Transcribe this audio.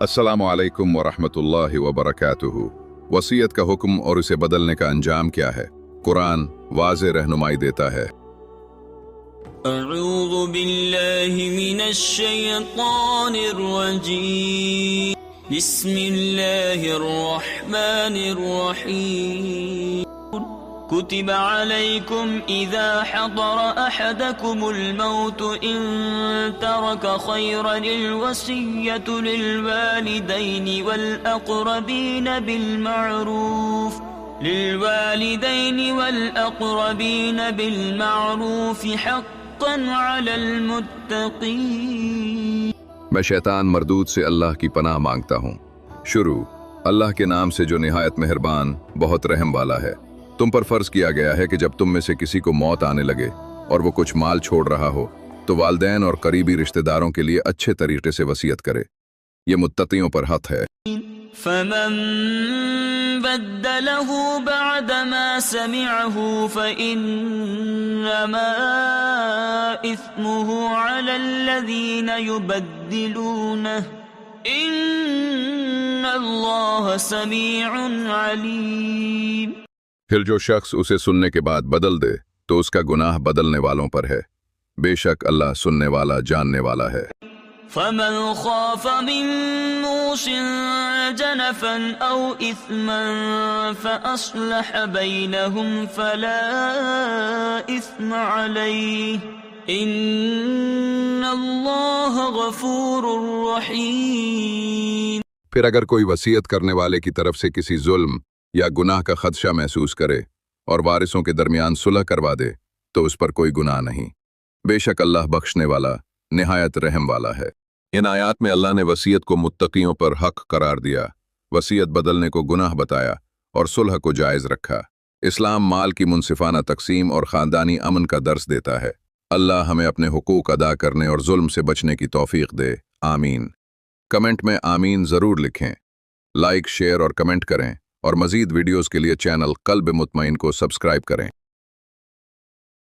अस्सलामु अलैकुम वरहमतुल्लाहि वबरकातुहू। वसीयत का हुक्म और इसे बदलने का अंजाम क्या है? कुरान वाज़े रहनुमाई देता है। अऊज़ु बिल्लाहि मिनश शैतानिर रजीम। बिस्मिल्लाहिर रहमानिर रहीम। कुतिब अलैकुम इज़ा हदर अहदकुमुल मौत इन तरक खैरन वसिय्यतु लिलवालिदैनि वल अक़रबीन बिलमारूफ हक़्क़न अलल मुत्तक़ीन। मैं शैतान मरदूद से अल्लाह की पनाह मांगता हूँ। शुरू अल्लाह के नाम से जो निहायत मेहरबान बहुत रहम वाला है। तुम पर फर्ज किया गया है कि जब तुम में से किसी को मौत आने लगे और वो कुछ माल छोड़ रहा हो तो वालिदैन और करीबी रिश्तेदारों के लिए अच्छे तरीके से वसीयत करे। ये मुत्तक़ियों पर हक़ है। फमन बद्दलहु बअदमा समिअहु फइन्नमा इस्मुहु अलल्लज़ीना युबद्दिलूनहु इन्नल्लाह समीउन अलीम। फिर जो शख्स उसे सुनने के बाद बदल दे तो उसका गुनाह बदलने वालों पर है। बेशक अल्लाह सुनने वाला जानने वाला है। फमन खाफ मिन मूसिन जनफन औ इस्मन फअस्लह बैनहुम फला इस्म अलैहि इन्नल्लाह गफूरुर रहीम। फिर अगर कोई वसीयत करने वाले की तरफ से किसी जुल्म या गुनाह का खदशा महसूस करे और वारिसों के दरमियान सुलह करवा दे तो उस पर कोई गुनाह नहीं। बेशक अल्लाह बख्शने वाला निहायत रहम वाला है। इन आयात में अल्लाह ने वसीयत को मुत्तकियों पर हक करार दिया, वसीयत बदलने को गुनाह बताया और सुलह को जायज़ रखा। इस्लाम माल की मुनसिफाना तकसीम और ख़ानदानी अमन का दर्स देता है। अल्लाह हमें अपने हुकूक अदा करने और जुल्म से बचने की तौफीक दे। आमीन। कमेंट में आमीन ज़रूर लिखें। लाइक, शेयर और कमेंट करें और मज़ीद वीडियोज़ के लिए चैनल क़ल्ब मुतमईन को सब्सक्राइब करें।